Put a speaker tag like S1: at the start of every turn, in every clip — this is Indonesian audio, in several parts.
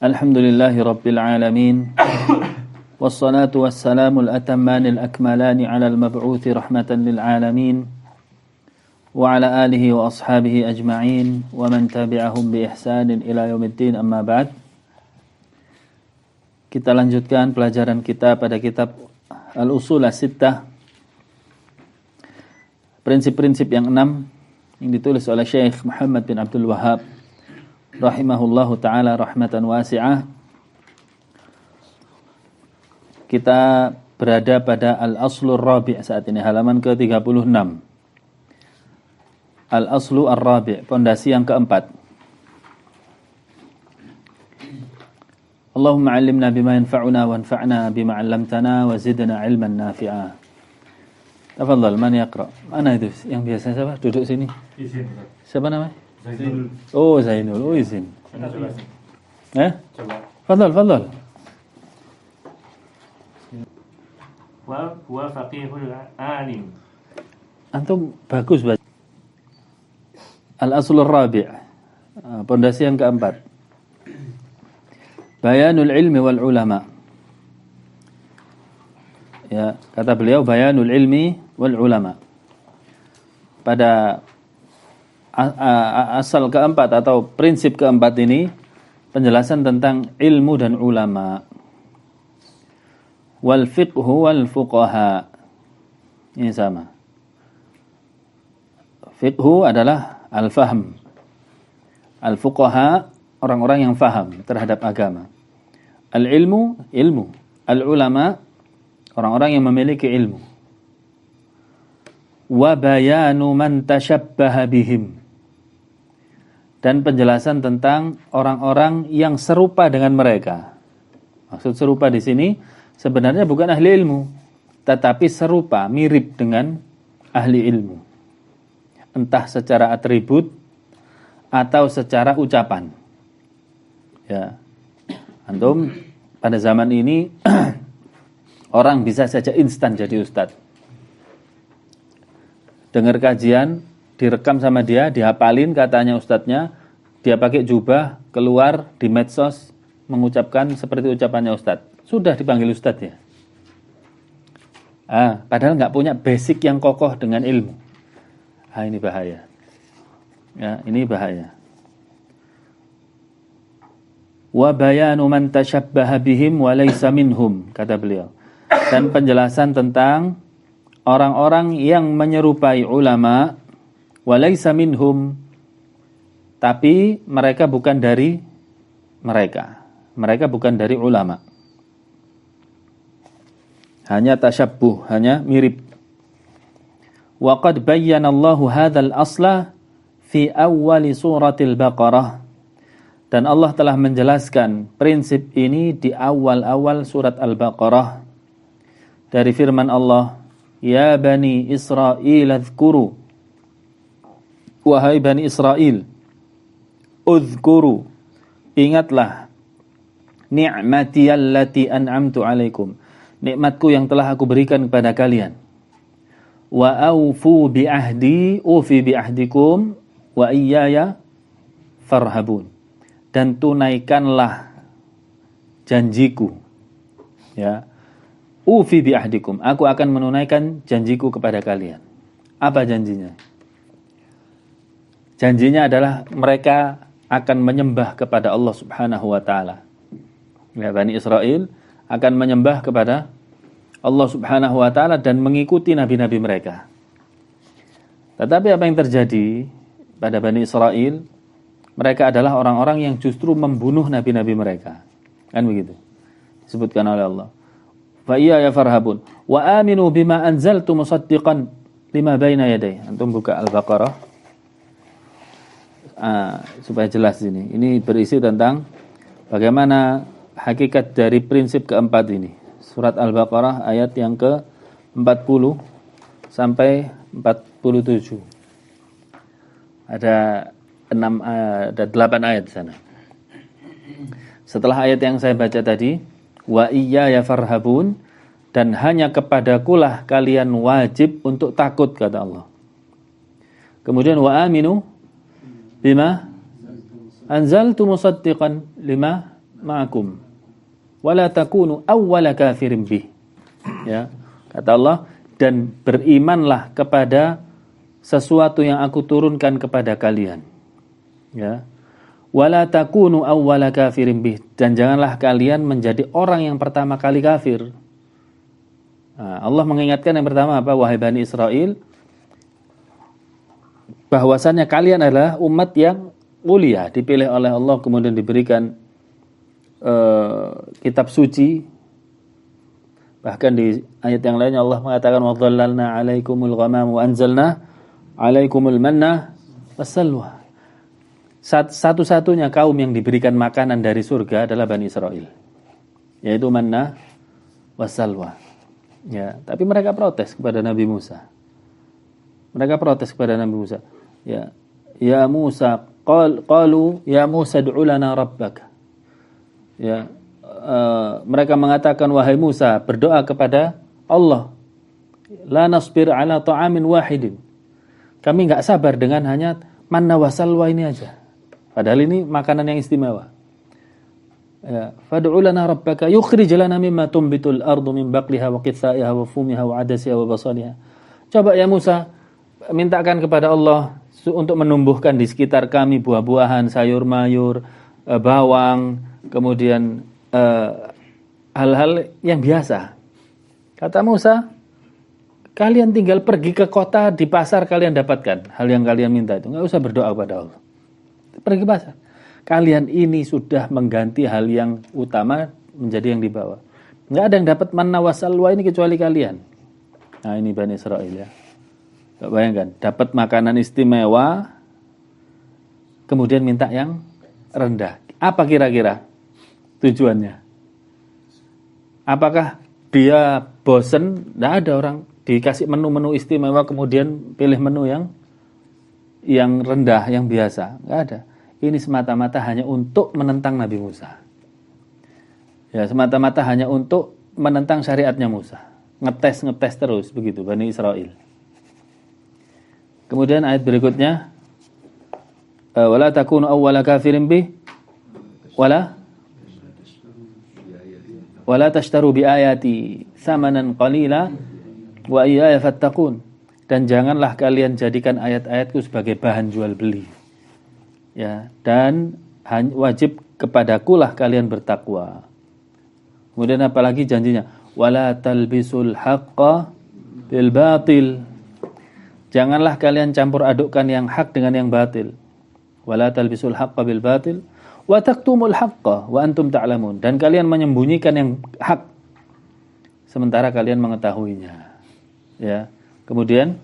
S1: Alhamdulillahi Rabbil Alamin. Wassalatu wassalamu al-atamman al-akmalani ala al-mab'uthi rahmatan lil alamin. Wa ala alihi wa ashabihi ajma'in. Wa man tabi'ahum bi ihsanin ila yaumiddin, amma ba'd. Kita lanjutkan pelajaran kita pada kitab Al-Usul As-Sittah. Prinsip-prinsip yang 6 yang ditulis oleh Syekh Muhammad bin Abdul Wahhab rahimahullahu ta'ala rahmatan wasi'ah. Kita berada pada Al-Aslur Rabi' saat ini, halaman ke-36. Al-Aslu Ar-Rabi', pondasi yang keempat. Allahumma 'allimna bima yanfa'una wanfa'na bima 'allamtana wa zidna 'ilman nafi'a. Tafadhal, man yaqra? Mana itu yang biasa siapa? Duduk sini. Siapa namanya? Zainul. Oh, Zainul. Oh, izin. Coba. Fadhal.
S2: Wa faqihul alim.
S1: Antum bagus baca. Al-Aslur Rabi', pondasi yang keempat. Bayanul ilmi wal ulama. Ya, kata beliau bayanul ilmi wal ulama. Pada asal keempat atau prinsip keempat ini penjelasan tentang ilmu dan ulama. Wal fiqhu wal fuqaha. Ini sama. Fiqhu adalah al-fahm. Al-fuqaha orang-orang yang faham terhadap agama. Al-ilmu, ilmu. Al-ulama orang-orang yang memiliki ilmu. Wa bayanu man tashabbaha bihim. Dan penjelasan tentang orang-orang yang serupa dengan mereka. Maksud serupa di sini sebenarnya bukan ahli ilmu, tetapi serupa, mirip dengan ahli ilmu. Entah secara atribut atau secara ucapan. Ya. Antum pada zaman ini orang bisa saja instan jadi ustadz. Dengar kajian, direkam sama dia, dihafalin katanya ustadznya, dia pakai jubah, keluar di medsos, mengucapkan seperti ucapannya ustadz. Sudah dipanggil ustadz ya. Padahal nggak punya basic yang kokoh dengan ilmu. Ini bahaya. Ya, ini bahaya. Wa bayanu man tashabbaha bihim wa laysa minhum, kata beliau. Dan penjelasan tentang orang-orang yang menyerupai ulama, walaysa minhum, tapi mereka bukan dari mereka. Mereka bukan dari ulama. Hanya tasyabbuh, hanya mirip. Wa qad bayyana Allahu hadzal asla fi awwal suratil Baqarah. Dan Allah telah menjelaskan prinsip ini di awal-awal surat Al-Baqarah. Dari firman Allah, Ya Bani Israel adhkuru. Wahai Bani Israel, udhkuru, ingatlah, ni'mati allati an'amtu alaikum, nikmatku yang telah aku berikan kepada kalian. Wa aufu bi'ahdi, ufi bi'ahdikum, wa iyaya farhabun. Dan tunaikanlah janjiku. Ya. Ufi bi'ahdikum, aku akan menunaikan janjiku kepada kalian. Apa janjinya? Janjinya adalah mereka akan menyembah kepada Allah Subhanahu wa taala. Ya, Bani Israel akan menyembah kepada Allah Subhanahu wa taala dan mengikuti nabi-nabi mereka. Tetapi apa yang terjadi pada Bani Israel? Mereka adalah orang-orang yang justru membunuh nabi-nabi mereka. Kan begitu. Disebutkan oleh Allah. Fa iya ya farhabun wa aminu bima anzaltu musaddiqan lima baina yaday. Antum buka Al-Baqarah. Supaya jelas ini. Ini berisi tentang bagaimana hakikat dari prinsip keempat ini. Surat Al-Baqarah ayat yang ke-40 sampai 47. Ada 8 ayat di sana. Setelah ayat yang saya baca tadi, wa iyaya farhabun, dan hanya kepadakulah kalian wajib untuk takut, kata Allah. Kemudian wa aminu bima anzaltu musaddiqan lima ma'akum wa la takunu awwala kafirin bih. Ya, kata Allah, dan berimanlah kepada sesuatu yang aku turunkan kepada kalian. Ya. Wala takunu awwala kafirin bih, dan janganlah kalian menjadi orang yang pertama kali kafir. Nah, Allah mengingatkan yang pertama apa? Wahai Bani Israel, bahwasannya kalian adalah umat yang mulia, dipilih oleh Allah, kemudian diberikan kitab suci. Bahkan di ayat yang lainnya Allah mengatakan wa dhallalna 'alaikumul ghamam wa anzalna 'alaikumul manna wassalwa. Satu-satunya kaum yang diberikan makanan dari surga adalah Bani Israel, yaitu manna wassalwa. Ya, tapi mereka protes kepada Nabi Musa. Mereka protes kepada Nabi Musa. Ya Musa, qalu ya Musa ud'u lana rabbaka. Ya, mereka mengatakan, wahai Musa, berdoa kepada Allah. La nasbir ala ta'amin wahidin. Kami enggak sabar dengan hanya manna wa salwa ini aja. Padahal ini makanan yang istimewa. Ya, fad'u lana rabbaka yukhrij lana mimma tumbitul ardu min baqliha wa qithaiha wa fumiha wa adasiha wa basaliha. Coba ya Musa, mintakan kepada Allah untuk menumbuhkan di sekitar kami buah-buahan, sayur-mayur, bawang, kemudian hal-hal yang biasa. Kata Musa, kalian tinggal pergi ke kota, di pasar kalian dapatkan hal yang kalian minta itu. Nggak usah berdoa kepada Allah. Pergi ke pasar. Kalian ini sudah mengganti hal yang utama menjadi yang dibawa. Nggak ada yang dapat manna wa salwa ini kecuali kalian. Nah ini Bani Israel ya. Nggak bayangkan, dapat makanan istimewa, kemudian minta yang rendah. Apa kira-kira tujuannya? Apakah dia bosen? Tidak ada orang dikasih menu-menu istimewa kemudian pilih menu yang rendah, yang biasa. Tidak ada. Ini semata-mata hanya untuk menentang Nabi Musa. Ya, semata-mata hanya untuk menentang syariatnya Musa. Ngetes terus begitu Bani Israel. Kemudian ayat berikutnya, wala takunu awwala kafirin bih wala tashtaru bi ayati samanan qalila wa iyaya fattaqun, dan janganlah kalian jadikan ayat-ayatku sebagai bahan jual beli. Ya, dan wajib kepadakulah kalian bertakwa. Kemudian apalagi janjinya, wala talbisul haqqa bil batil. Janganlah kalian campur adukkan yang hak dengan yang batil. Wala talbisul haqqa bil batil wa taktumul haqqa wa antum ta'lamun, dan kalian menyembunyikan yang hak sementara kalian mengetahuinya. Ya. Kemudian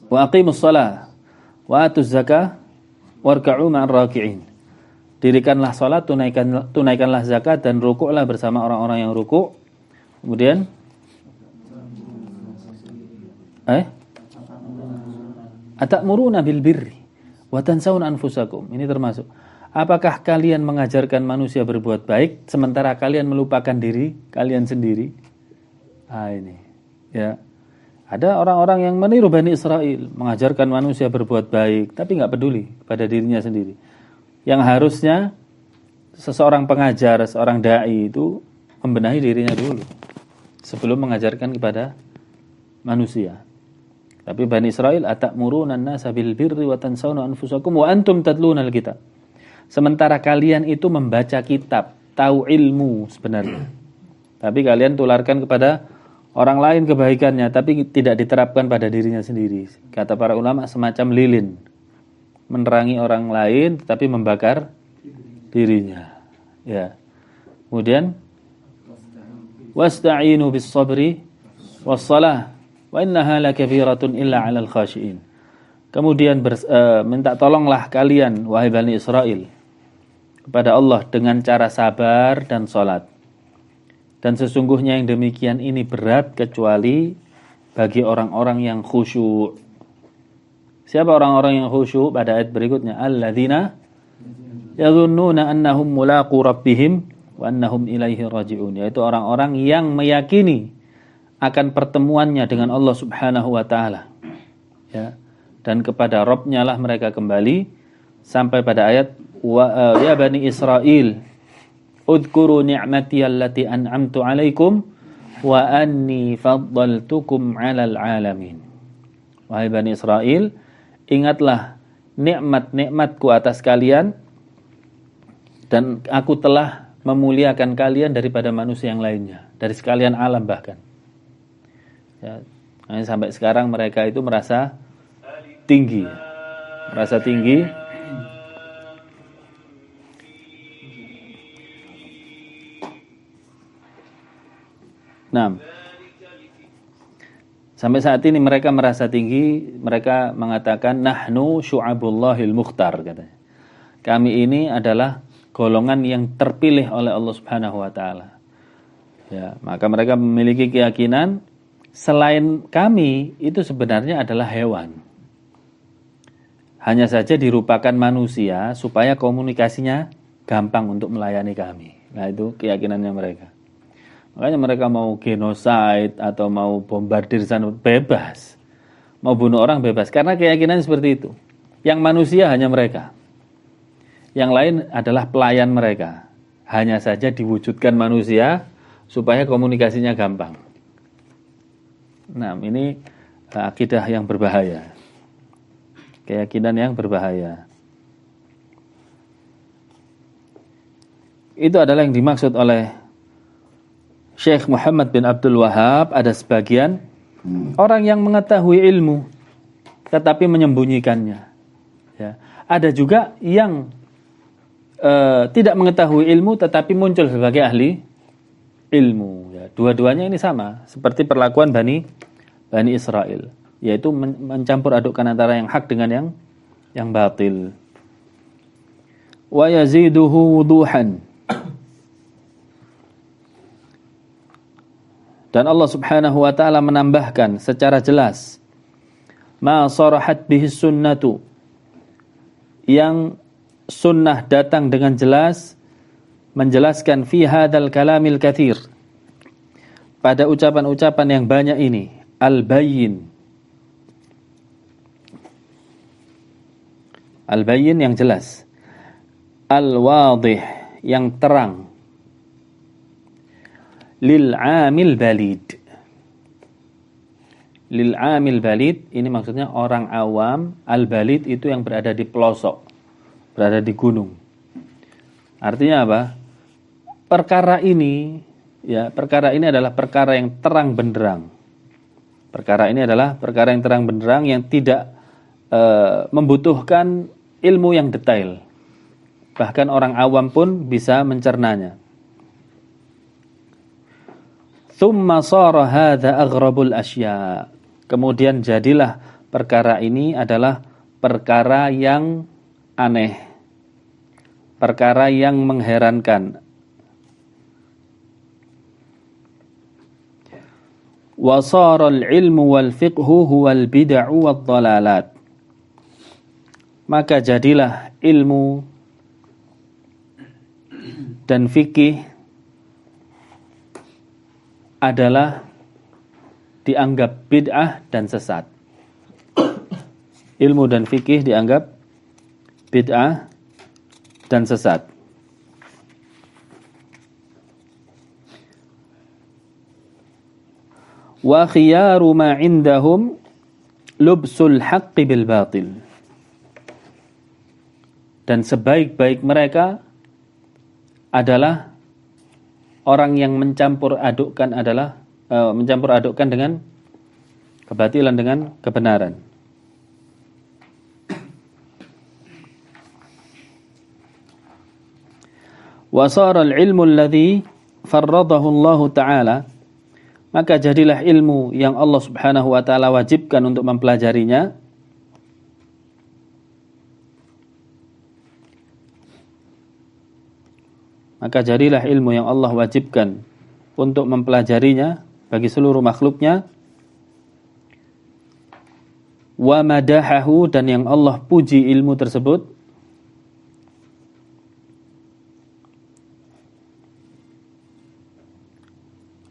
S1: wa aqimus shalah wa atuz zakah warka'u ma'ar raki'in. Dirikanlah salat, tunaikanlah zakat, dan rukuklah bersama orang-orang yang rukuk. Kemudian atamuruna bil birri wa tansawna anfusakum. Ini termasuk. Apakah kalian mengajarkan manusia berbuat baik sementara kalian melupakan diri kalian sendiri? Ini. Ya. Ada orang-orang yang meniru Bani Israel, mengajarkan manusia berbuat baik tapi enggak peduli pada dirinya sendiri. Yang harusnya seseorang pengajar, seorang dai itu membenahi dirinya dulu sebelum mengajarkan kepada manusia. Tapi Bani Israel, atamuruna an-nasa bil birri wa tansawna anfusakum wa antum tatlunal kitab. Sementara kalian itu membaca kitab, tahu ilmu sebenarnya. Tapi kalian tularkan kepada orang lain kebaikannya, tapi tidak diterapkan pada dirinya sendiri. Kata para ulama, semacam lilin. Menerangi orang lain tetapi membakar dirinya. Ya. Kemudian wasta'inu bis sabri was salah wa innaha lakabiratun illa 'alal khashiin. Kemudian minta tolonglah kalian wahai Bani Israel kepada Allah dengan cara sabar dan salat. Dan sesungguhnya yang demikian ini berat kecuali bagi orang-orang yang khusyuk. Siapa orang-orang yang khusyuk? Pada ayat berikutnya, alladzina yadhunnuna annahum mulaqu rabbihim wa annahum ilaihi raji'un, yaitu orang-orang yang meyakini akan pertemuannya dengan Allah Subhanahu wa taala. Ya. Dan kepada Rabb-nya lah mereka kembali, sampai pada ayat ya bani Israil, udhkuru ni'mati allati an'amtu 'alaikum wa anni faddaltukum 'alal 'alamin. Wahai bani Israil, ingatlah nikmat-nikmatku atas kalian dan aku telah memuliakan kalian daripada manusia yang lainnya, dari sekalian alam bahkan. Ya, sampai sekarang mereka itu merasa tinggi. Nah, sampai saat ini mereka merasa tinggi, mereka mengatakan nahnu syu'abullahil mukhtar, katanya. Kami ini adalah golongan yang terpilih oleh Allah Subhanahu wa taala. Ya, maka mereka memiliki keyakinan selain kami itu sebenarnya adalah hewan. Hanya saja dirupakan manusia supaya komunikasinya gampang untuk melayani kami. Nah, itu keyakinannya mereka. Makanya mereka mau genocide atau mau bombardir sana bebas. Mau bunuh orang bebas. Karena keyakinan seperti itu. Yang manusia hanya mereka. Yang lain adalah pelayan mereka. Hanya saja diwujudkan manusia supaya komunikasinya gampang. Nah, ini akidah yang berbahaya. Keyakinan yang berbahaya. Itu adalah yang dimaksud oleh Syekh Muhammad bin Abdul Wahhab. Ada sebagian orang yang mengetahui ilmu tetapi menyembunyikannya. Ya. Ada juga yang tidak mengetahui ilmu tetapi muncul sebagai ahli ilmu. Ya. Dua-duanya ini sama seperti perlakuan Bani Israel, yaitu mencampur adukkan antara yang hak dengan yang batil. Wa yaziduhu wuduhan. Dan Allah Subhanahu wa taala menambahkan secara jelas ma sarahat bihi sunnatu, yang sunnah datang dengan jelas menjelaskan fi hadzal kalamil katsir, pada ucapan-ucapan yang banyak ini, al-bayyin. Al-bayyin yang jelas, al-wadih yang terang, lil-amil balid. Lil-amil balid ini maksudnya orang awam. Al-balid itu yang berada di pelosok, berada di gunung. Artinya apa? Perkara ini adalah perkara yang terang benderang. Perkara ini adalah perkara yang terang benderang yang tidak membutuhkan ilmu yang detail. Bahkan orang awam pun bisa mencernanya. Thumma sara hadza aghrabul asya. Kemudian jadilah perkara ini adalah perkara yang aneh, perkara yang mengherankan. Wa sara al-ilmu wal fiqhu huwal bid'u wad dhalalat. Maka jadilah ilmu dan fikih adalah dianggap bid'ah dan sesat. Ilmu dan fikih dianggap bid'ah dan sesat. Wa khiyaru ma indahum lubsul haqqi bil batil. Dan sebaik-baik mereka adalah orang yang mencampur adukkan dengan kebatilan dengan kebenaran. Wa sara al-ilmu alladhi farradahu Allah Ta'ala, maka jadilah ilmu yang Allah Subhanahu wa taala wajibkan untuk mempelajarinya maka jadilah ilmu yang Allah wajibkan untuk mempelajarinya bagi seluruh makhluknya, wa madahahu, dan yang Allah puji ilmu tersebut,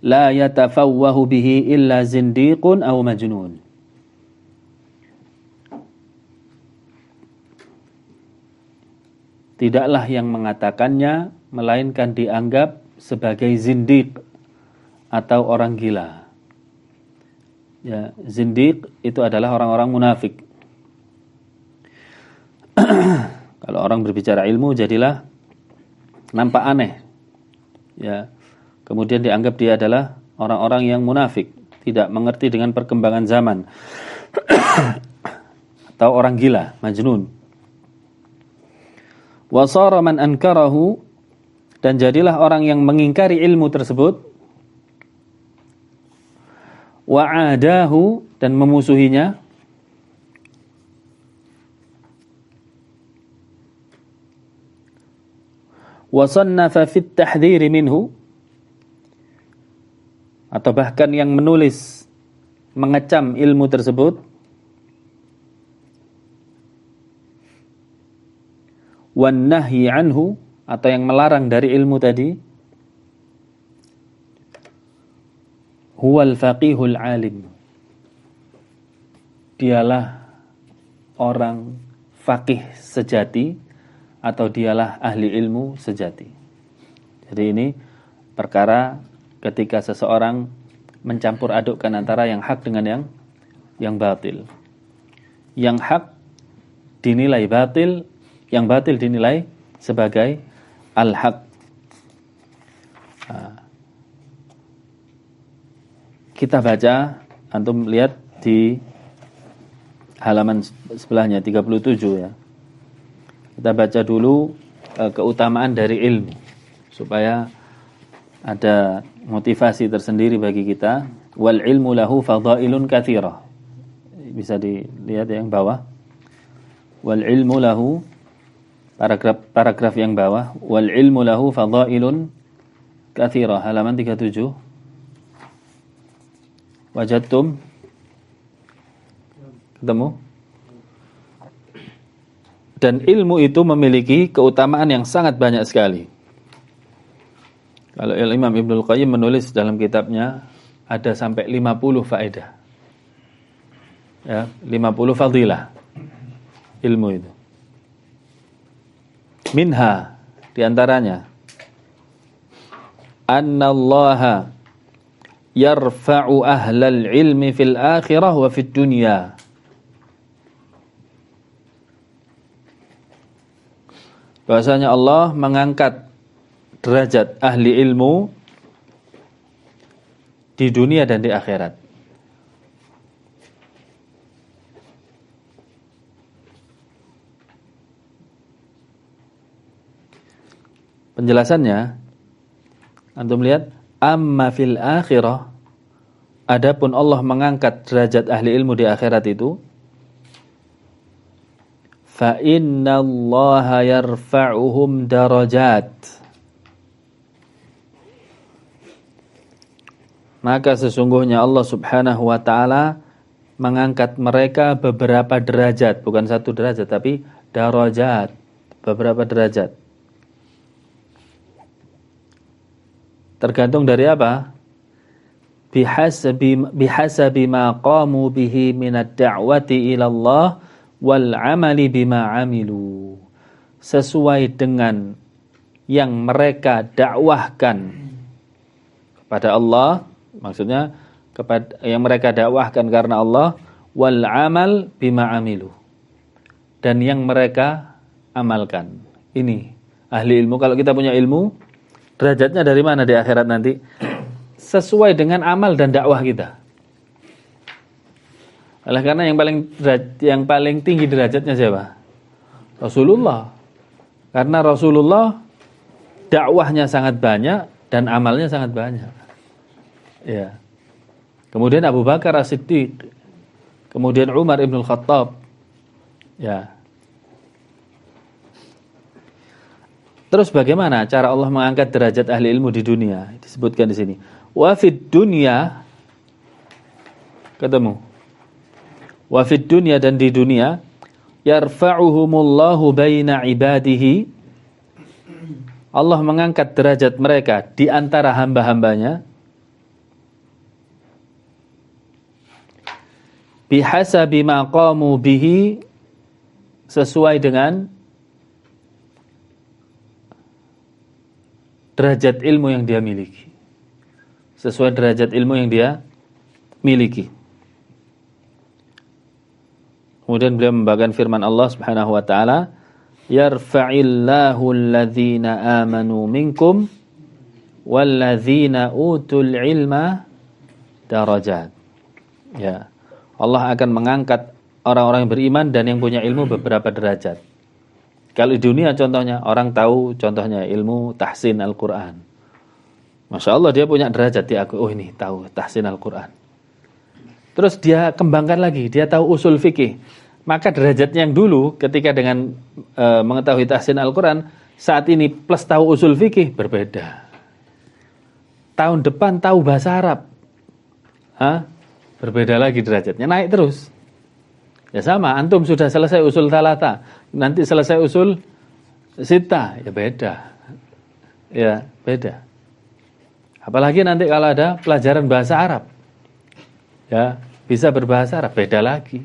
S1: la yatafawwahu bihi illa zindiqun aw majnun. tidaklah yang mengatakannya melainkan dianggap sebagai zindiq atau orang gila. Ya, zindiq itu adalah orang-orang munafik. Kalau orang berbicara ilmu jadilah nampak aneh. Ya. Kemudian dianggap dia adalah orang-orang yang munafik, tidak mengerti dengan perkembangan zaman. Atau orang gila, majnun. Wa sara man ankarahu, dan jadilah orang yang mengingkari ilmu tersebut, wa adahu, dan memusuhinya, wa sannafa fit tahdhir minhu, atau bahkan yang menulis mengecam ilmu tersebut, wan nahyi anhu, atau yang melarang dari ilmu tadi, huwal faqihul alim, dialah orang faqih sejati, atau dialah ahli ilmu sejati. Jadi ini perkara ketika seseorang mencampur adukkan antara yang hak dengan yang batil. Yang hak dinilai batil, yang batil dinilai sebagai al-haq. Kita baca, antum lihat di halaman sebelahnya 37 ya. Kita baca dulu keutamaan dari ilmu supaya ada motivasi tersendiri bagi kita. Wal ilmu lahu fadailun katsirah. Bisa dilihat yang bawah. Wal ilmu lahu, paragraf yang bawah. Wal ilmu lahu fadailun katsirah, halaman 37. Wajadtum? Ketemu? Dan ilmu itu memiliki keutamaan yang sangat banyak sekali. Kalau Imam Ibnul Qayyim menulis dalam kitabnya ada sampai 50 faedah. Ya, 50 fadilah ilmu itu. Minha, diantaranya, annallaha yarfa'u ahlal ilmi fil akhirah wa fid dunya. Bahwasanya Allah mengangkat derajat ahli ilmu di dunia dan di akhirat. Penjelasannya, antum lihat, amma fil akhirah, adapun Allah mengangkat derajat ahli ilmu di akhirat itu, fa innallaha yarfa'uhum darajat, maka sesungguhnya Allah subhanahu wa ta'ala mengangkat mereka beberapa derajat, bukan satu derajat tapi darajat, beberapa derajat. Tergantung dari apa? Bihasabi ma qamu bihi minad da'wati ila Allah wal amali bima amilu, sesuai dengan yang mereka dakwahkan kepada Allah, maksudnya kepada yang mereka dakwahkan karena Allah, wal amal bima amilu, dan yang mereka amalkan. Ini ahli ilmu. Kalau kita punya ilmu, derajatnya dari mana di akhirat nanti? Sesuai dengan amal dan dakwah kita. Oleh karena yang paling tinggi derajatnya siapa? Rasulullah. Karena Rasulullah dakwahnya sangat banyak dan amalnya sangat banyak. Ya. Kemudian Abu Bakar As-Siddiq, kemudian Umar Ibn Khattab. Ya. Terus bagaimana cara Allah mengangkat derajat ahli ilmu di dunia? Disebutkan di sini. Wa fid dunya, ketemu. Wa fid dunya, dan di dunia, yarfa'uhumullahu baina ibadihi, Allah mengangkat derajat mereka di antara hamba-hambanya, bihasabi ma qamu bihi, sesuai dengan derajat ilmu yang dia miliki. Sesuai derajat ilmu yang dia miliki. Kemudian beliau membawakan firman Allah Subhanahu wa taala, yarfa'illahu alladhina amanu minkum walladzina utul ilma darajat. Ya. Allah akan mengangkat orang-orang yang beriman dan yang punya ilmu beberapa derajat. Kalau di dunia contohnya, orang tahu contohnya ilmu tahsin Al-Quran. Masya Allah dia punya derajat, dia aku, oh ini tahu tahsin Al-Quran. Terus dia kembangkan lagi, dia tahu usul fikih. Maka derajatnya yang dulu ketika dengan mengetahui tahsin Al-Quran, saat ini plus tahu usul fikih berbeda. Tahun depan tahu bahasa Arab. Berbeda lagi derajatnya, naik terus. Ya sama, antum sudah selesai usul thalatha, nanti selesai usul sita, ya beda. Ya, beda. Apalagi nanti kalau ada pelajaran bahasa Arab. Ya, bisa berbahasa Arab, beda lagi.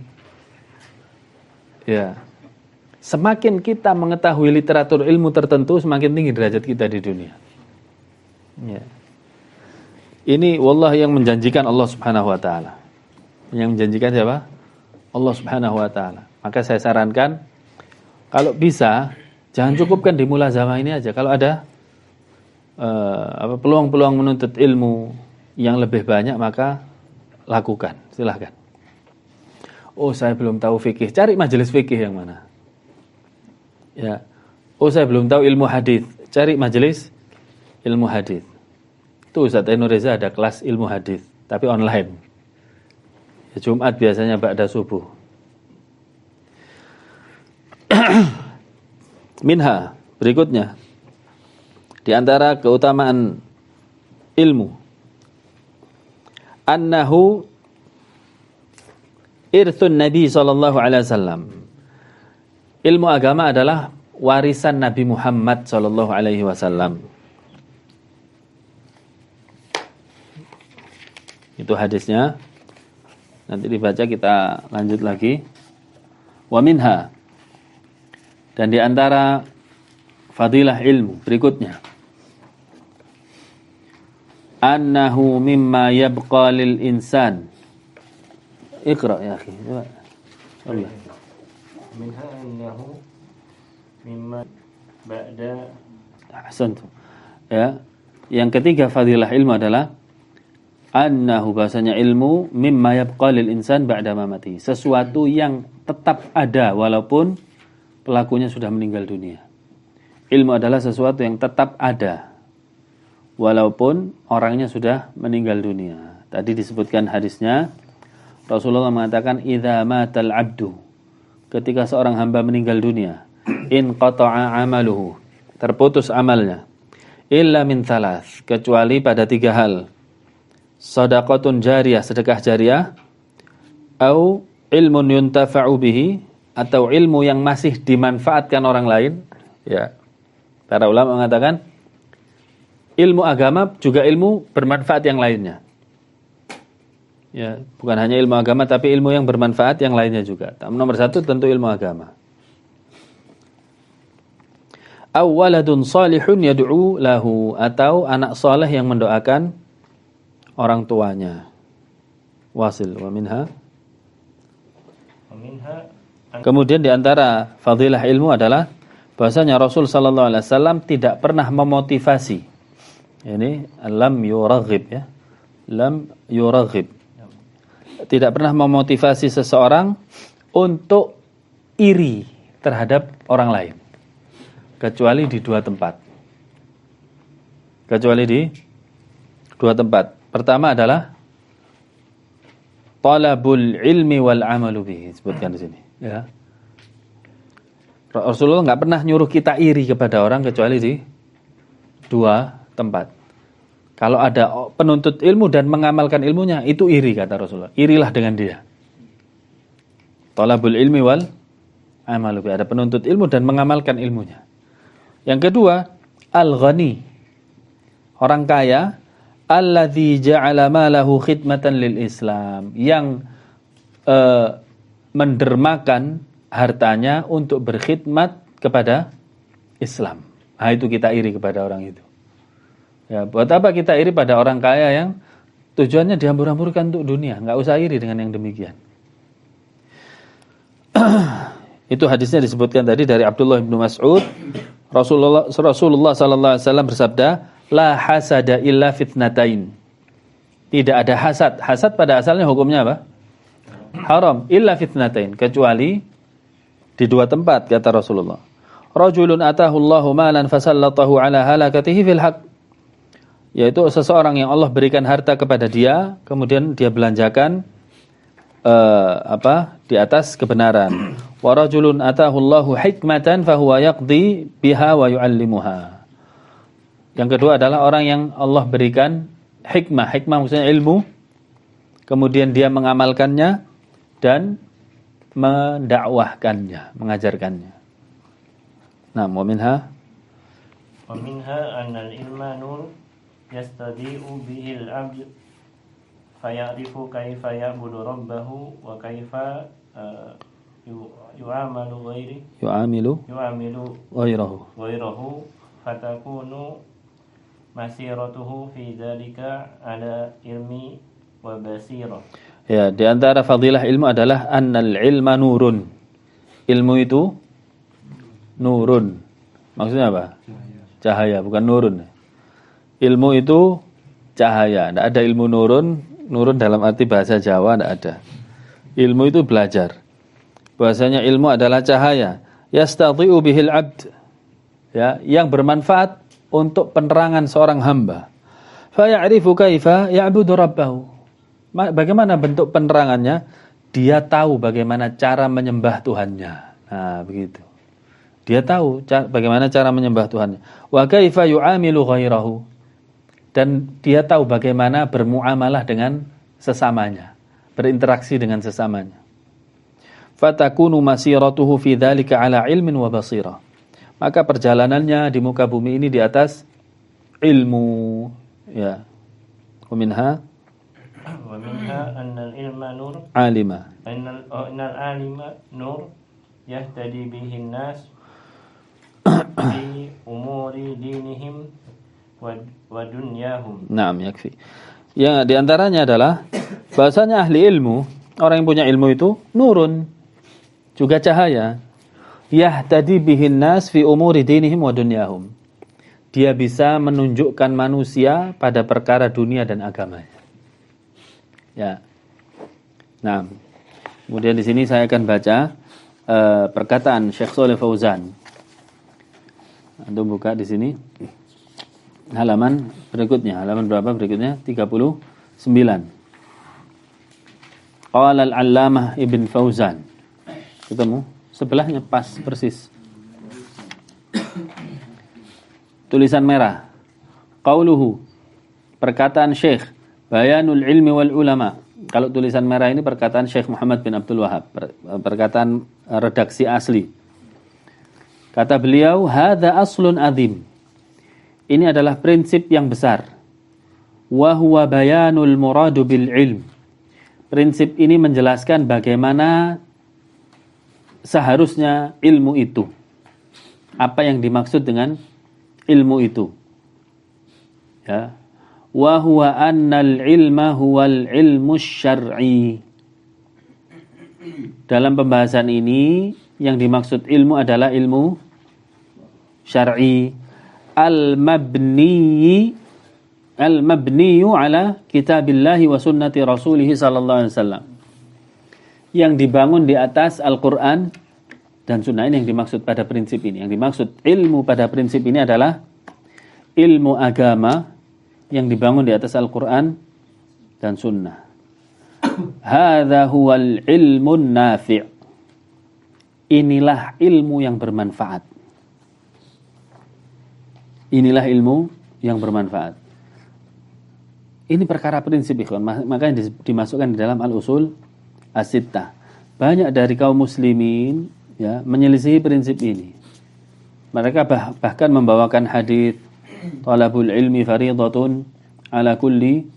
S1: Ya. Semakin kita mengetahui literatur ilmu tertentu, semakin tinggi derajat kita di dunia. Ya. Ini wallah yang menjanjikan Allah Subhanahu wa taala. Yang menjanjikan siapa? Allah Subhanahu wa taala. Maka saya sarankan kalau bisa jangan cukupkan di mulazamah ini aja. Kalau ada peluang-peluang menuntut ilmu yang lebih banyak maka lakukan. Silahkan. Oh, saya belum tahu fikih. Cari majelis fikih yang mana? Ya. Oh, saya belum tahu ilmu hadis. Cari majelis ilmu hadis. Itu Ustaz Ainur Reza ada kelas ilmu hadis, tapi online. Ya, Jumat biasanya ba'da subuh. Minha, berikutnya. Di antara keutamaan ilmu. Annahu irthun Nabi SAW. Ilmu agama adalah warisan Nabi Muhammad SAW. Itu hadisnya. Nanti dibaca, kita lanjut lagi. Wa minha, dan di antara fadilah ilmu berikutnya, annahu mimma yabqa lil insan. Iqra ya akhi. Allah.
S2: Minha annahu mimma ba'da.
S1: Ahsantu. Ya. Yang ketiga fadilah ilmu adalah annahu, bahasanya ilmu mimma yabqa lil insan ba'da mamati, sesuatu yang tetap ada walaupun pelakunya sudah meninggal dunia. Ilmu adalah sesuatu yang tetap ada walaupun orangnya sudah meninggal dunia. Tadi disebutkan hadisnya, Rasulullah mengatakan idza matal abdu, ketika seorang hamba meninggal dunia, in qata'a amaluhu, terputus amalnya, illa min thalath, kecuali pada 3 hal. Shadaqatun jariyah, sedekah jariyah, au ilmun yuntafa'u bihi, atau ilmu yang masih dimanfaatkan orang lain. Ya. Para ulama mengatakan ilmu agama juga ilmu bermanfaat yang lainnya. Ya, bukan hanya ilmu agama tapi ilmu yang bermanfaat yang lainnya juga. Nomor 1 tentu ilmu agama. Aw waladun salihun yad'u lahu, atau anak saleh yang mendoakan orang tuanya. Wasil. Wa minha. Kemudian di antara fadilah ilmu adalah bahwasanya Rasul sallallahu alaihi wasallam tidak pernah memotivasi. Ini lam yuraghib ya. Lam yuraghib. Tidak pernah memotivasi seseorang untuk iri terhadap orang lain. Kecuali di 2 tempat. Kecuali di 2 tempat. Pertama adalah talabul ilmi wal amalu bihi, sebutkan di sini, ya. Rasulullah enggak pernah nyuruh kita iri kepada orang kecuali di 2 tempat. Kalau ada penuntut ilmu dan mengamalkan ilmunya, itu iri kata Rasulullah. Irilah dengan dia. Talabul ilmi wal amalu bihi, ada penuntut ilmu dan mengamalkan ilmunya. Yang kedua, al-ghani, orang kaya, alladzi ja'ala malahu khidmatan lil Islam, yang mendermakan hartanya untuk berkhidmat kepada Islam. Nah, itu kita iri kepada orang itu. Ya, buat apa kita iri pada orang kaya yang tujuannya dihambur-hamburkan untuk dunia? Nggak usah iri dengan yang demikian. Itu hadisnya disebutkan tadi dari Abdullah bin Mas'ud. Rasulullah sallallahu alaihi wasallam bersabda, "La hasada illa fitnatain." Tidak ada hasad. Hasad pada asalnya hukumnya apa? Haram. Illa fitnatain. Kecuali di dua tempat, kata Rasulullah. Rajulun atahu Allahu malan fasallatahu ala halakatihi fil haq. Yaitu seseorang yang Allah berikan harta kepada dia, kemudian dia belanjakan di atas kebenaran. Wa rajulun atahu Allahu hikmatan fahuwa yaqdi biha wa yu'allimuha. Yang kedua adalah orang yang Allah berikan hikmah. Hikmah maksudnya ilmu, kemudian dia mengamalkannya dan mendakwahkannya, mengajarkannya. Nah, wa minha
S2: anna al-ilma nur yastadi'u bihi al-'abd faya'rifu kaifa ya'budu rabbahu wa kaifa yu'amilu ghairahu fatakunu masiratuhu fi dzalika ala ilmi wa basirah.
S1: Ya, di antara fadilah ilmu adalah annal ilma nurun. Ilmu itu nurun. Maksudnya apa? Cahaya, bukan nurun. Ilmu itu cahaya. Tidak ada ilmu nurun. Nurun dalam arti bahasa Jawa tidak ada. Ilmu itu belajar. Bahasanya ilmu adalah cahaya. Yastadhi'u bihil 'abd. Ya, yang bermanfaat untuk penerangan seorang hamba. Fa ya'rifu kaifa ya'budu rabbahu. Bagaimana bentuk penerangannya? Dia tahu bagaimana cara menyembah Tuhannya. Nah, begitu. Dia tahu bagaimana cara menyembah Tuhannya. Wa kaifa yu'amilu ghairahu. Dan dia tahu bagaimana bermuamalah dengan sesamanya, berinteraksi dengan sesamanya. Fatakunu masiratuhu fi dzalika ala ilmin wa basirah. Maka perjalanannya di muka bumi ini di atas ilmu, ya. Wa minha
S2: anna al-ilma nur
S1: alima.
S2: Innal alima nur yahtadi bihi an-nas fi umuri dinihim wa dunyahum.
S1: Naam, yakfi. Ya, di antaranya adalah bahasanya ahli ilmu, orang yang punya ilmu itu nurun, juga cahaya. Yahtadi bihin nas fi umuri dinihim wa dunyahum. Dia bisa menunjukkan manusia pada perkara dunia dan agamanya. Ya. Nah, kemudian di sini saya akan baca perkataan Syekh Shalih Fauzan. Antum buka di sini. Halaman berikutnya, halaman berapa berikutnya? 39. Qala al-'allamah Ibn Fauzan. Ketemu? Sebelahnya pas persis. Tulisan merah. Qauluhu. Perkataan Syekh. Bayanul ilmi wal ulama. Kalau tulisan merah ini perkataan Syekh Muhammad bin Abdul Wahab. Perkataan redaksi asli. Kata beliau, hadza aslun azim. Ini adalah prinsip yang besar. Wa huwa bayanul muradu bil ilm. Prinsip ini menjelaskan bagaimana seharusnya ilmu itu. Apa yang dimaksud dengan ilmu itu? Ya. Wa huwa annal ilma huwal ilmu syar'i. Dalam pembahasan ini yang dimaksud ilmu adalah ilmu syar'i al-mabniyu ala kitabillahi wa sunnati rasulih sallallahu alaihi wasallam. Yang dibangun di atas Al-Qur'an dan sunnah. Ini yang dimaksud pada prinsip ini. Yang dimaksud ilmu pada prinsip ini adalah ilmu agama yang dibangun di atas Al-Qur'an dan sunnah. Hadza huwal ilmun nafi'. Inilah ilmu yang bermanfaat. Inilah ilmu yang bermanfaat. Ini perkara prinsip, ikhwan. Makanya dimasukkan di dalam al-usul as-sittah. Banyak dari kaum muslimin ya menyelisihi prinsip ini. Mereka bahkan membawakan hadis talabul ilmi fariidatun ala kulli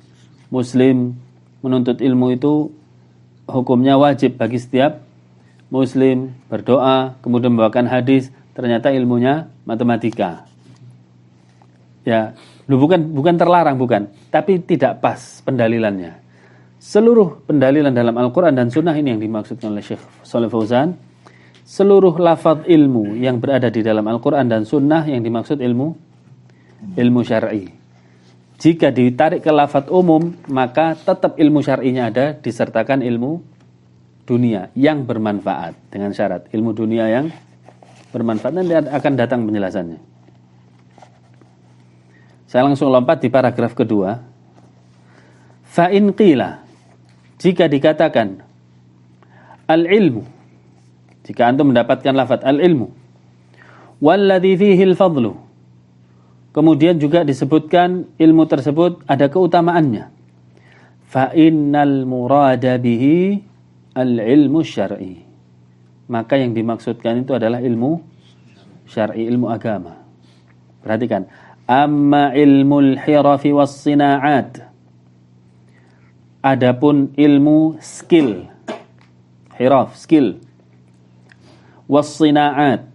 S1: muslim. Menuntut ilmu itu hukumnya wajib bagi setiap muslim. Berdoa, kemudian membawakan hadis, ternyata ilmunya matematika. Ya, bukan terlarang, bukan, tapi tidak pas pendalilannya. Seluruh pendalilan dalam Al-Quran dan Sunnah ini yang dimaksudkan oleh Syekh Shalih Fauzan. Seluruh lafaz ilmu yang berada di dalam Al-Quran dan Sunnah yang dimaksud ilmu syar'i. Jika ditarik ke lafaz umum, maka tetap ilmu syar'inya ada, disertakan ilmu dunia yang bermanfaat, dengan syarat ilmu dunia yang bermanfaat. Nanti akan datang penjelasannya. Saya langsung lompat di paragraf kedua. Fa'in qila, jika dikatakan al-ilmu, jika antum mendapatkan lafaz al-ilmu, walladzi fihi al-fadlu, kemudian juga disebutkan ilmu tersebut ada keutamaannya, fa innal murada bihi al-ilmu syar'i, maka yang dimaksudkan itu adalah ilmu syar'i, ilmu agama. Perhatikan, amma ilmul hirafi was sina'at, adapun ilmu skill, hiraf, skill, was sina'at,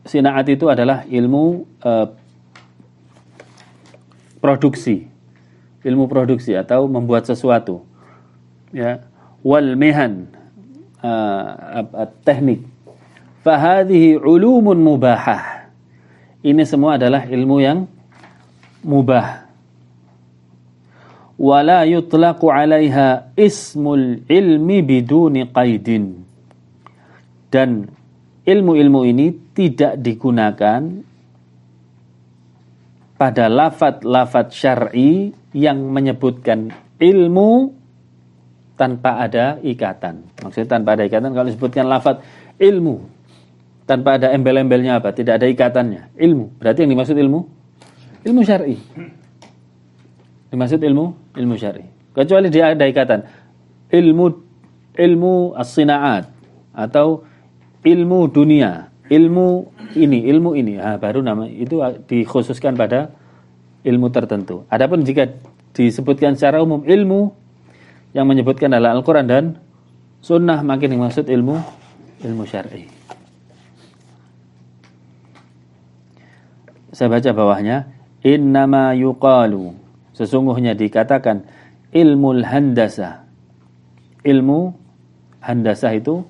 S1: sina'at itu adalah ilmu produksi, ilmu produksi atau membuat sesuatu, ya, wal mihan, teknik. Fahadhihi ulumun mubahah, ini semua adalah ilmu yang mubah. Wala yutlaqu 'alaiha ismul ilmi biduni qaidin, dan ilmu-ilmu ini tidak digunakan pada lafaz-lafaz syar'i yang menyebutkan ilmu tanpa ada ikatan. Maksudnya tanpa ada ikatan, kalau disebutkan lafaz ilmu tanpa ada embel-embelnya apa? Tidak ada ikatannya. Ilmu. Berarti yang dimaksud ilmu? Ilmu syar'i. Dimaksud ilmu syar'i. Kecuali dia ada ikatan. Ilmu as-sina'at atau ilmu dunia, ilmu ini. Baru nama itu dikhususkan pada ilmu tertentu. Adapun jika disebutkan secara umum ilmu yang menyebutkan adalah Al-Quran dan Sunnah, makin dimaksud ilmu syar'i. Saya baca bawahnya, innama yuqalu, sesungguhnya dikatakan ilmul handasah. Ilmu handasah itu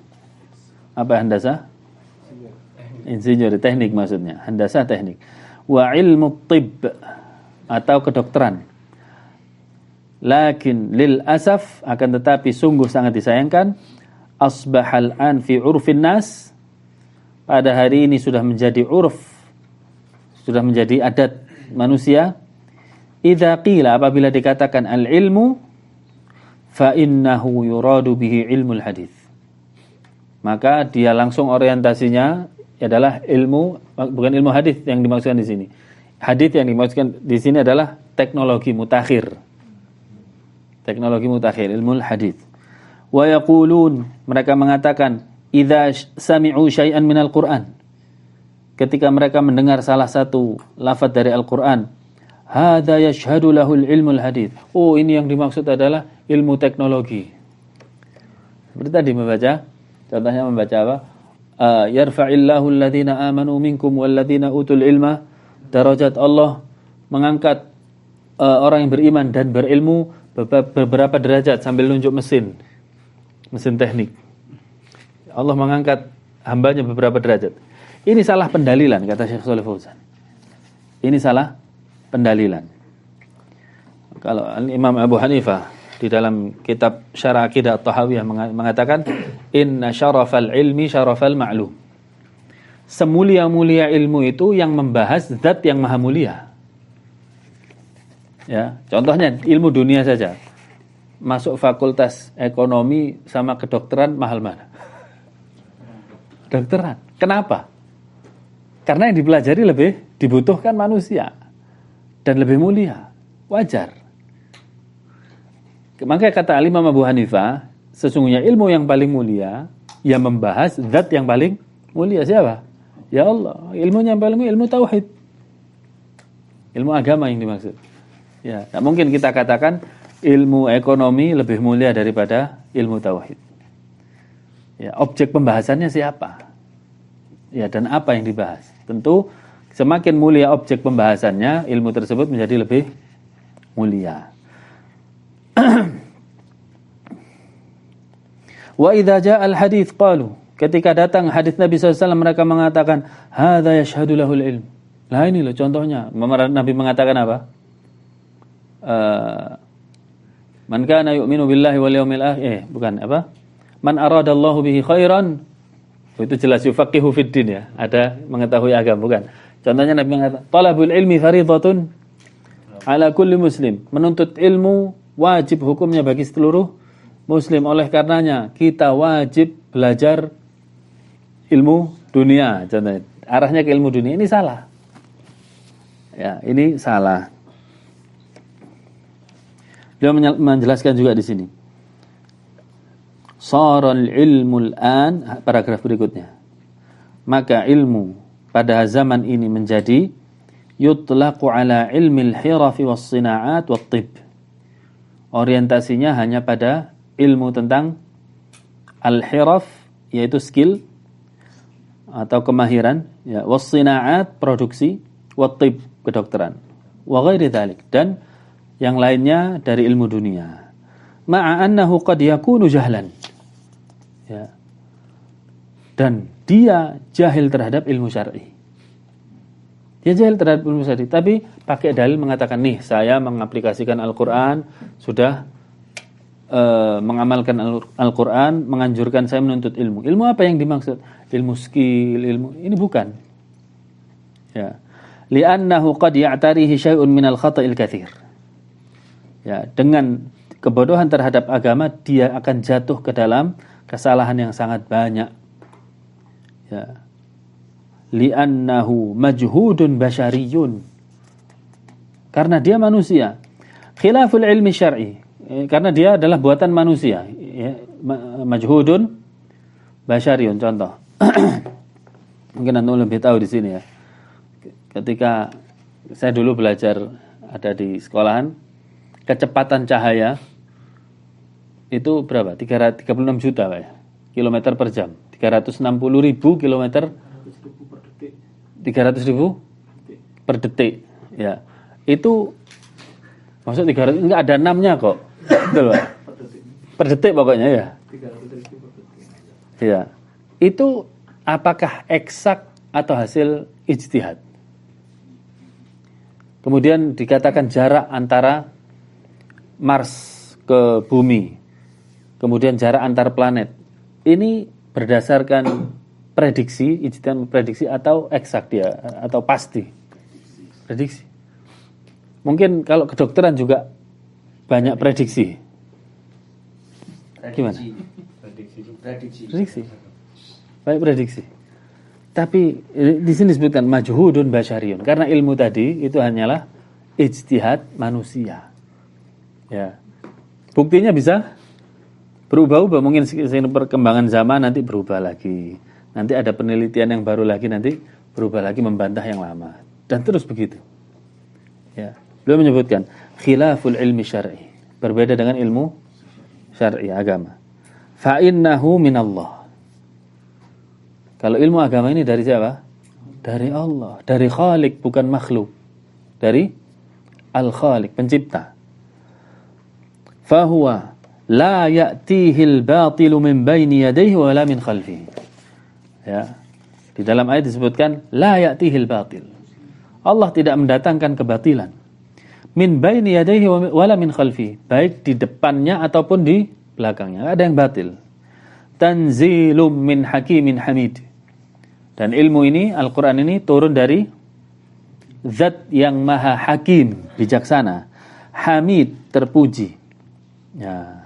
S1: apa? Handasah? Insinyur, teknik maksudnya. Handasah teknik. Wa ilmu tibb atau kedokteran. Lakin lil asaf, akan tetapi sungguh sangat disayangkan, asbahal an fi urfin nas, pada hari ini sudah menjadi urf, sudah menjadi adat manusia. Idza qila, apabila dikatakan al-ilmu, fa innahu yuradu bihi ilmul hadis, maka dia langsung orientasinya adalah ilmu, bukan ilmu hadis yang dimaksudkan di sini. Hadis yang dimaksudkan di sini adalah teknologi mutakhir. Teknologi mutakhir, ilmu hadis. Wa yaqulun, mereka mengatakan, idza sami'u syai'an minal Qur'an, ketika mereka mendengar salah satu lafaz dari Al-Qur'an, hadza yashhadu lahul ilmul hadis. Oh, ini yang dimaksud adalah ilmu teknologi. Seperti tadi membaca, contohnya membaca apa? Yarfa'illahu alladhina amanu minkum walladhina utul ilma darajat. Allah mengangkat orang yang beriman dan berilmu beberapa derajat, sambil nunjuk mesin teknik. Allah mengangkat hambanya beberapa derajat. Ini salah pendalilan, kata Syekh Shalih Fauzan. Ini salah pendalilan. Kalau Imam Abu Hanifah di dalam kitab Syarah Aqidah At-Tahawiyah mengatakan, inna syarafal ilmi syarafal ma'lum. Semulia-mulia ilmu itu yang membahas zat yang maha mulia. Ya, contohnya ilmu dunia saja. Masuk fakultas ekonomi sama kedokteran, mahal mana? Kedokteran. Kenapa? Karena yang dipelajari lebih dibutuhkan manusia dan lebih mulia. Wajar. Makanya kata Imam Abu Hanifah, sesungguhnya ilmu yang paling mulia yang membahas zat yang paling mulia. Siapa? Ya Allah. Ilmunya yang paling mulia ilmu tauhid, ilmu agama yang dimaksud. Ya, tak mungkin kita katakan ilmu ekonomi lebih mulia daripada ilmu tauhid. Ya, objek pembahasannya siapa? Ya, dan apa yang dibahas? Tentu Semakin mulia objek pembahasannya, ilmu tersebut menjadi lebih mulia. Wa idza jaa al-hadits qalu, ketika datang hadis Nabi SAW mereka mengatakan hadza yashhadu lahul ilm. Lah ini loh contohnya. Nabi mengatakan apa? Man kana yu'minu billahi wal yawmil akhir. Bukan apa? Man aradallahu bihi khairan. Itu jelas yufaqihu fid din ya. Ada mengetahui agama, bukan. Contohnya Nabi mengatakan talabul ilmi fardhatun ala kulli muslim. Menuntut ilmu wajib hukumnya bagi seluruh muslim. Oleh karenanya kita wajib belajar ilmu dunia. Contohnya arahnya ke ilmu dunia, ini salah. Ya, ini salah. Dia menjelaskan juga di sini. Saral ilmul an, paragraf berikutnya. Maka ilmu pada zaman ini menjadi yutlaqu ala ilmil hirafi was sina'at wat tib. Orientasinya hanya pada ilmu tentang al-hiraf, yaitu skill atau kemahiran, ya, was sina'at, produksi, wat tib, kedokteran. Wa ghairi dzalik, dan yang lainnya dari ilmu dunia. Ma'a annahu qad yakunu jahlan. Ya. Dan dia jahil terhadap ilmu syar'i. Dia jahil terhadap ilmu syar'i, tapi pakai dalil mengatakan, nih saya mengaplikasikan Al-Quran, sudah mengamalkan Al-Quran, menganjurkan saya menuntut ilmu. Ilmu apa yang dimaksud? Ilmu skill, ilmu ini bukan. Ya. Li'annahu qad ya'tarihi syai'un minal khata'il katsir. Ya, dengan kebodohan terhadap agama dia akan jatuh ke dalam kesalahan yang sangat banyak. Ya. Li'annahu majhudun basyariyun. Karena dia manusia. Khilaful ilmi syar'i. Karena dia adalah buatan manusia. Ya. Majhudun basyariyun. Contoh. Mungkin Anda lebih tahu di sini ya. Ketika saya dulu belajar ada di sekolahan, kecepatan cahaya itu berapa? 336 juta Pak ya? Kilometer per jam. 360.000 kilometer 300.000 per detik. Ya. Itu maksud 300 enggak ada 6-nya kok. Betul Pak? Per detik pokoknya ya.
S3: 300.000 per detik.
S1: Ya. Itu apakah eksak atau hasil ijtihad? Kemudian dikatakan jarak antara Mars ke bumi, kemudian jarak antar planet. Ini berdasarkan prediksi, ijtihad prediksi atau eksak dia atau pasti? Prediksi. Mungkin kalau kedokteran juga banyak prediksi. Gimana? Prediksi. Baik prediksi. Tapi di sini disebutkan majhudun basyariyun, karena ilmu tadi itu hanyalah ijtihad manusia. Ya. Buktinya bisa berubah-ubah, mungkin perkembangan zaman nanti berubah lagi. Nanti ada penelitian yang baru lagi, nanti berubah lagi membantah yang lama. Dan terus begitu. Ya. Beliau menyebutkan khilaful ilmi syar'i, berbeda dengan ilmu syar'i agama. Fa innahu minallah. Kalau ilmu agama ini dari siapa? Dari Allah, dari Khalik, bukan makhluk. Dari Al-Khalik, pencipta. Fahuwa la ya'tihi al-batilu min baini yadayhi wa la min khalfihi. Ya. Di dalam ayat disebutkan la ya'tihi al-batil. Allah tidak mendatangkan kebatilan. Min baini yadayhi wa la min khalfihi, baik di depannya ataupun di belakangnya. Enggak ada yang batil. Tanzilum min hakimin hamid. Dan ilmu ini, Al-Quran ini turun dari Zat yang maha hakim, bijaksana, hamid, terpuji. Ya.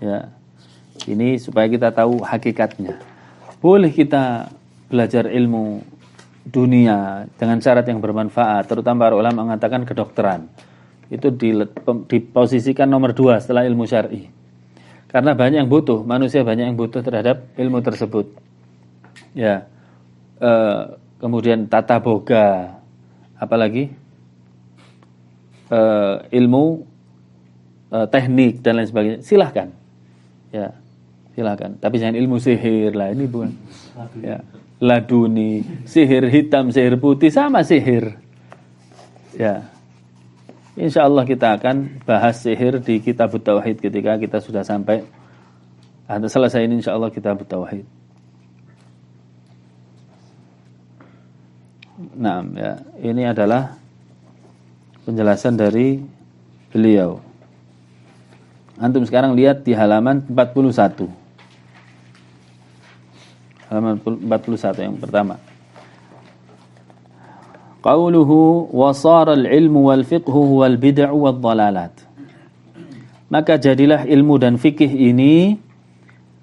S1: Ya. Ini supaya kita tahu hakikatnya. Boleh kita belajar ilmu dunia dengan syarat yang bermanfaat, terutama para ulama mengatakan kedokteran. Itu diposisikan nomor 2 setelah ilmu syar'i. Karena banyak yang butuh, manusia banyak yang butuh terhadap ilmu tersebut. Ya, kemudian tata boga, apalagi ilmu teknik dan lain sebagainya. Silahkan, ya, silahkan. Tapi jangan ilmu sihir lah, ini bukan. Ya, laduni, sihir hitam, sihir putih, sama sihir. Ya. Insya Allah kita akan bahas sihir di Kitab Tauhid ketika kita sudah sampai selesai ini, insya Allah Kitab Tauhid. Nah, ya, ini adalah penjelasan dari beliau. Antum sekarang lihat di halaman 41. Halaman 41 yang pertama. Qauluhu wa sara al-ilmu wal fiqhu huwal bid'u wad dhalalat. Maka jadilah ilmu dan fikih ini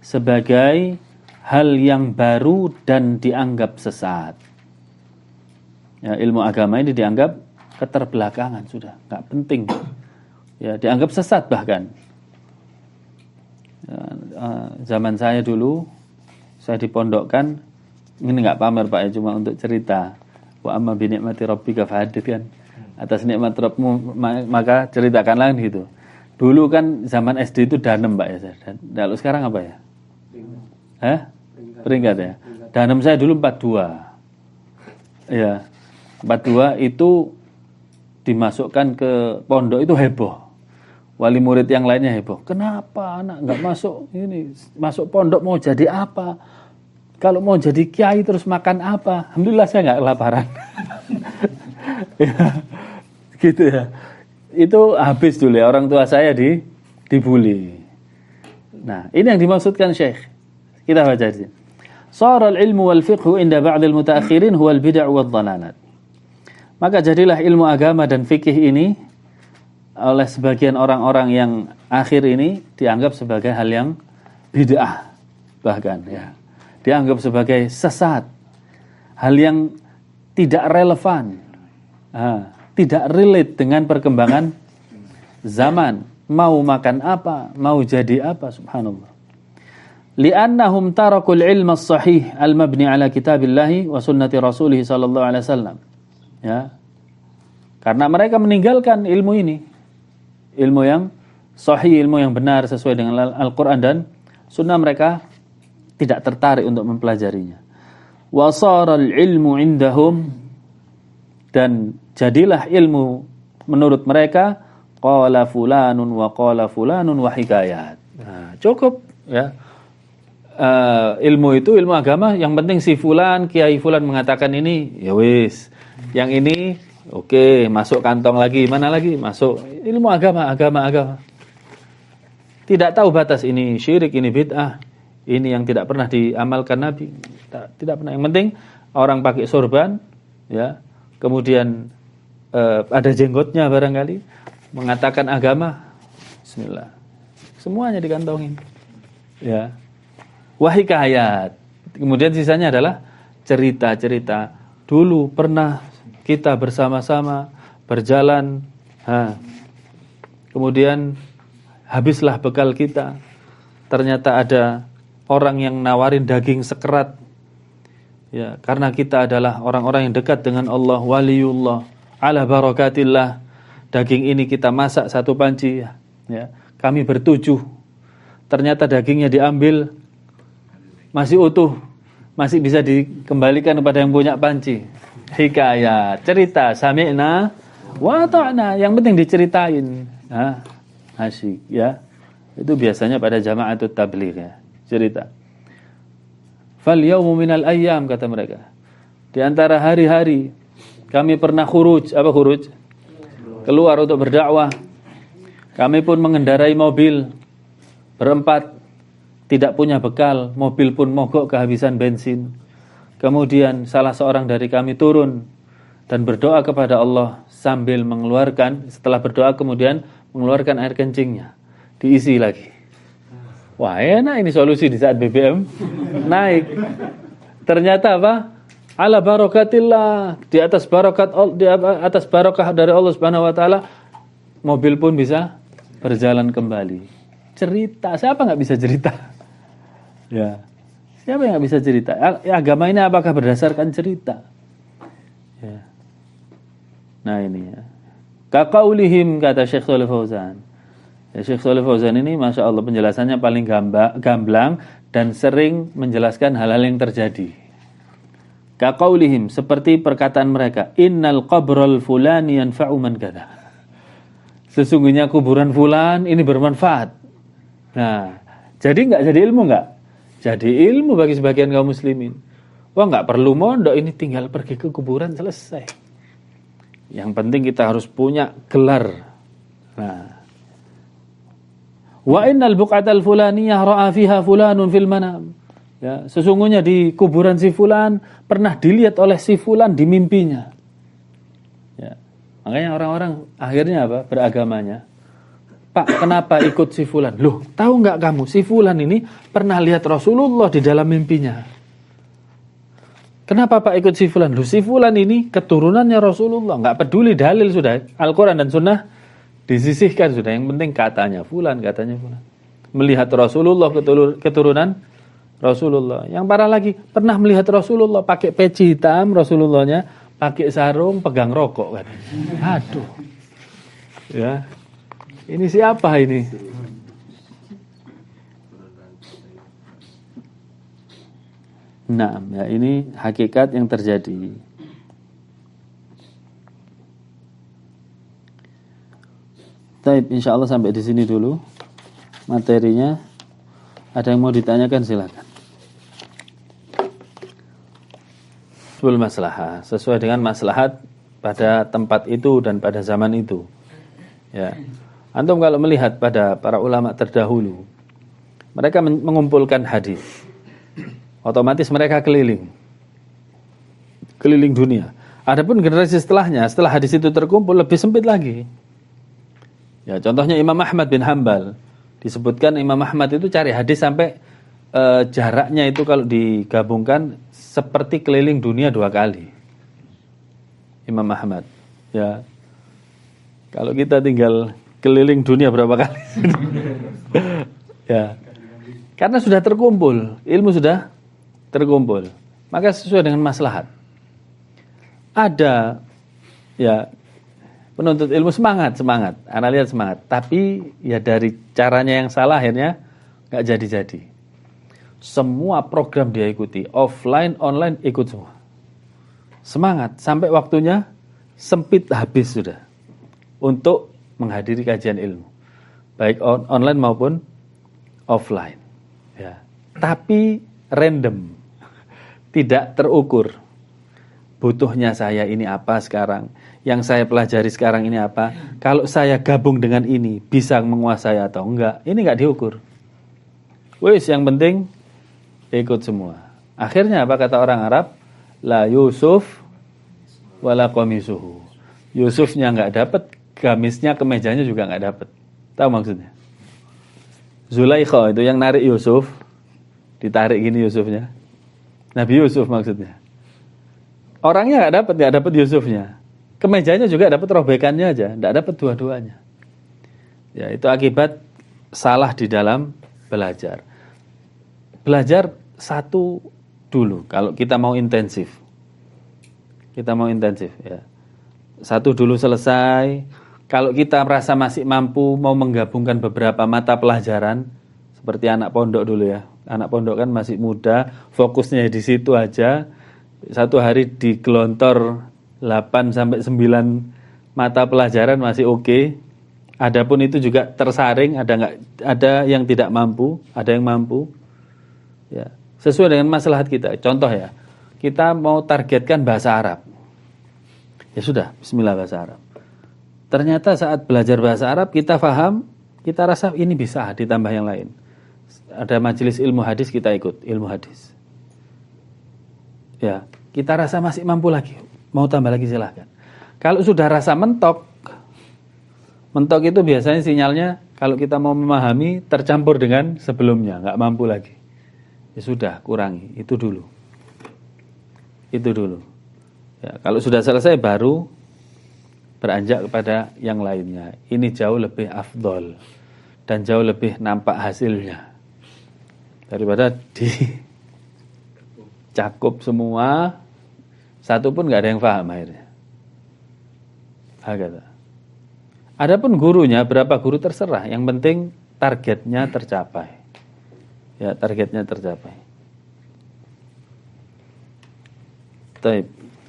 S1: sebagai hal yang baru dan dianggap sesat. Ya, ilmu agama ini dianggap keterbelakangan, sudah enggak penting. Ya, dianggap sesat bahkan. Ya, zaman saya dulu, saya dipondokkan, ini enggak pamer Pak ya, cuma untuk cerita. Wa amma bi ni'mati rabbika fahadits kan. Atas nikmat Rabbmu maka ceritakanlah gitu. Dulu kan zaman SD itu danem Pak ya. Dan lalu sekarang apa ya? Peringkat ya. Danem saya dulu 42. Ya. 42 itu dimasukkan ke pondok itu heboh. Wali murid yang lainnya heboh. Kenapa anak enggak masuk ini? Masuk pondok mau jadi apa? Kalau mau jadi kiai terus makan apa? Alhamdulillah saya enggak kelaparan. Ya, gitu ya. Itu habis dulu ya, orang tua saya dibully. Nah, ini yang dimaksudkan Syekh. Kita baca di sini. Shara al-ilmu wal fiqhu inda ba'd al-mutaakhirin huwa al-bid'ah wad dhalalat. Maka jadilah ilmu agama dan fikih ini oleh sebagian orang-orang yang akhir ini dianggap sebagai hal yang bid'ah bahkan ya. Dianggap sebagai sesat. Hal yang tidak relevan. Tidak relate dengan perkembangan zaman. Mau makan apa, mau jadi apa, subhanallah. Li'annahum tarakul ilma as-sahih al-mabni ala kitabillahi wa sunnati rasulih sallallahu alaihi wasallam. Ya. Karena mereka meninggalkan ilmu ini. Ilmu yang sahih, ilmu yang benar sesuai dengan Al-Qur'an dan sunnah, mereka tidak tertarik untuk mempelajarinya. Wa sara al-ilmu indahum, dan jadilah ilmu menurut mereka qala fulanun wa qala fulanun wa hikayat. Nah, cukup ya. Ilmu itu ilmu agama, yang penting si fulan, kiai fulan mengatakan ini, ya wis. Yang ini oke, masuk kantong lagi, mana lagi? Masuk ilmu agama. Tidak tahu batas, ini syirik, ini bid'ah, ini yang tidak pernah diamalkan Nabi. Tidak pernah. Yang penting orang pakai sorban, ya. Kemudian ada jenggotnya barangkali, mengatakan agama, bismillah. Semuanya dikantongin. Ya. Wahikayat. Kemudian sisanya adalah cerita-cerita. Dulu pernah kita bersama-sama berjalan, kemudian habislah bekal kita. Ternyata ada orang yang nawarin daging sekerat. Ya, karena kita adalah orang-orang yang dekat dengan Allah, waliullah, ala barakatillah. Daging ini kita masak satu panci, ya. Kami bertujuh. Ternyata dagingnya diambil masih utuh, masih bisa dikembalikan kepada yang punya panci. Hikayat, cerita, sami'na wa ta'na, yang penting diceritain. Asyik ya. Itu biasanya pada jama'atut tabligh ya, cerita. Fal yaumu minal ayyam, kata mereka. Di antara hari-hari kami pernah khuruj. Apa khuruj? Keluar untuk berdakwah. Kami pun mengendarai mobil berempat, tidak punya bekal, mobil pun mogok kehabisan bensin. Kemudian salah seorang dari kami turun dan berdoa kepada Allah sambil mengeluarkan, setelah berdoa kemudian mengeluarkan air kencingnya, diisi lagi. Wah, enak ini solusi di saat BBM naik. Ternyata apa? Ala barakatillah, di atas barakah dari Allah Subhanahu wa taala, mobil pun bisa berjalan kembali. Cerita, siapa nggak bisa cerita? Ya, siapa yang nggak bisa cerita? Agama ini apakah berdasarkan cerita? Ya. Nah ini ya. Kaqaulihim, kata Syekh Shalih Fauzan. Ya, Syekh Shalih Fauzan ini masya Allah penjelasannya paling gamblang dan sering menjelaskan hal-hal yang terjadi. Kaqaulihim, seperti perkataan mereka, innal qabral fulani yanfa'u man kadza. Sesungguhnya kuburan fulan ini bermanfaat. Nah, jadi enggak jadi ilmu enggak? Jadi ilmu bagi sebagian kaum muslimin. Wah, enggak perlu mondok, ini tinggal pergi ke kuburan selesai. Yang penting kita harus punya gelar. Nah, wa innal buqatal fulaniyah ra'a fiha fulanun fil manam. Ya, sesungguhnya di kuburan si fulan pernah dilihat oleh si fulan di mimpinya. Ya, makanya orang-orang akhirnya apa? Beragamanya. Pak, kenapa ikut si fulan? Loh, tahu nggak kamu si fulan ini pernah lihat Rasulullah di dalam mimpinya. Kenapa Pak ikut si fulan? Loh, si fulan ini keturunannya Rasulullah. Nggak peduli dalil sudah. Al-Quran dan Sunnah disisihkan sudah. Yang penting katanya fulan. Melihat Rasulullah keturunan Rasulullah. Yang parah lagi, pernah melihat Rasulullah pakai peci hitam, Rasulullahnya pakai sarung, pegang rokok kan. Aduh. Ya. Ini siapa ini? Nah, ya ini hakikat yang terjadi. Baik, insyaallah sampai di sini dulu materinya. Ada yang mau ditanyakan silakan. Sebelum maslahah, sesuai dengan maslahat pada tempat itu dan pada zaman itu. Ya. Antum kalau melihat pada para ulama terdahulu, mereka mengumpulkan hadis. Otomatis mereka keliling dunia. Adapun generasi setelahnya, setelah hadis itu terkumpul lebih sempit lagi. Ya, contohnya Imam Ahmad bin Hanbal. Disebutkan Imam Ahmad itu cari hadis sampai jaraknya itu kalau digabungkan seperti keliling dunia 2 kali. Imam Ahmad. Ya. Kalau kita tinggal keliling dunia berapa kali? Ya. Karena sudah terkumpul, ilmu sudah terkumpul. Maka sesuai dengan maslahat. Ada ya penuntut ilmu semangat, anak lihat semangat. Tapi ya dari caranya yang salah akhirnya nggak jadi. Semua program dia ikuti, offline, online ikut semua. Semangat sampai waktunya sempit habis sudah untuk menghadiri kajian ilmu, baik online maupun offline. Ya. Tapi random, tidak terukur. Butuhnya saya ini apa sekarang? Yang saya pelajari sekarang ini apa? Kalau saya gabung dengan ini, bisa menguasai atau enggak? Ini enggak diukur. Wis, yang penting ikut semua. Akhirnya apa kata orang Arab? La Yusuf wala qamisuhu. Yusufnya enggak dapat, gamisnya, kemejanya juga enggak dapat. Tahu maksudnya? Zulaikha itu yang narik Yusuf, ditarik gini Yusufnya. Nabi Yusuf maksudnya. Orangnya enggak dapat Yusufnya. Kemejanya juga dapat robekannya aja, enggak dapat dua-duanya. Ya, itu akibat salah di dalam belajar. Belajar satu dulu kalau kita mau intensif. Ya. Satu dulu selesai. Kalau kita merasa masih mampu mau menggabungkan beberapa mata pelajaran seperti anak pondok dulu ya. Anak pondok kan masih muda, fokusnya di situ aja. Satu hari digelontor 8 sampai 9 mata pelajaran masih oke. Adapun itu juga tersaring, ada yang tidak mampu, ada yang mampu. Ya, sesuai dengan maslahat kita. Contoh ya, kita mau targetkan bahasa Arab. Ya sudah, bismillah bahasa Arab. Ternyata saat belajar bahasa Arab kita paham, kita rasa ini bisa ditambah yang lain. Ada majelis ilmu hadis, kita ikut ilmu hadis. Ya, kita rasa masih mampu lagi, mau tambah lagi silahkan. Kalau sudah rasa mentok itu biasanya sinyalnya kalau kita mau memahami tercampur dengan sebelumnya, nggak mampu lagi. Ya sudah, kurangi itu dulu. Ya, kalau sudah selesai baru beranjak kepada yang lainnya. Ini jauh lebih afdol dan jauh lebih nampak hasilnya daripada dicakup semua, satu pun nggak ada yang paham akhirnya. Adapun gurunya, berapa guru terserah, yang penting targetnya tercapai. Ya, targetnya tercapai. Taib.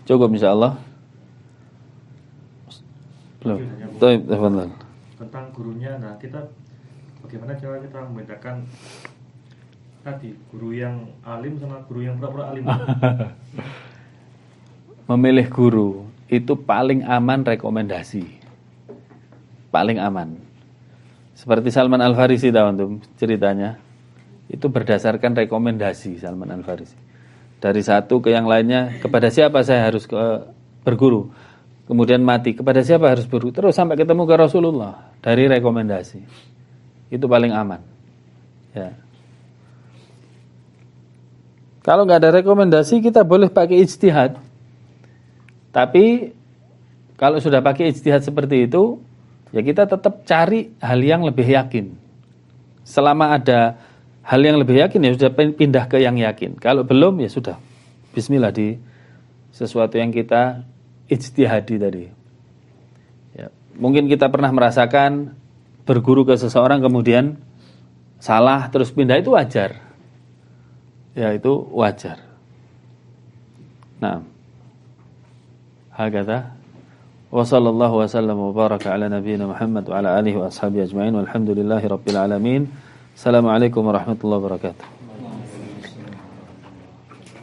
S1: Cukup insyaallah. Belum. Taib, tafadhal.
S3: Tentang gurunya, nah kita bagaimana cara kita membedakan tadi guru yang alim sama guru yang pura-pura alim?
S1: Memilih guru itu paling aman rekomendasi. Paling aman. Seperti Salman Al-Farisi tahu antum ceritanya. Itu berdasarkan rekomendasi Salman Al-Farisi. Dari satu ke yang lainnya, kepada siapa saya harus berguru? Kemudian mati, kepada siapa harus berguru? Terus sampai ketemu ke Rasulullah dari rekomendasi. Itu paling aman. Ya. Kalau nggak ada rekomendasi, kita boleh pakai ijtihad. Tapi kalau sudah pakai ijtihad seperti itu, ya kita tetap cari hal yang lebih yakin. Selama ada hal yang lebih yakin, ya sudah pindah ke yang yakin. Kalau belum, ya sudah. Bismillah di sesuatu yang kita ijtihadi tadi. Ya, mungkin kita pernah merasakan berguru ke seseorang kemudian salah terus pindah, itu wajar. Ya, itu wajar. Nah, hakadha. Wa sallallahu wa sallam wa baraka ala nabiyyina Muhammad wa ala alihi wa ashabihi ajma'in walhamdulillahi rabbil alamin. Assalamualaikum warahmatullahi wabarakatuh.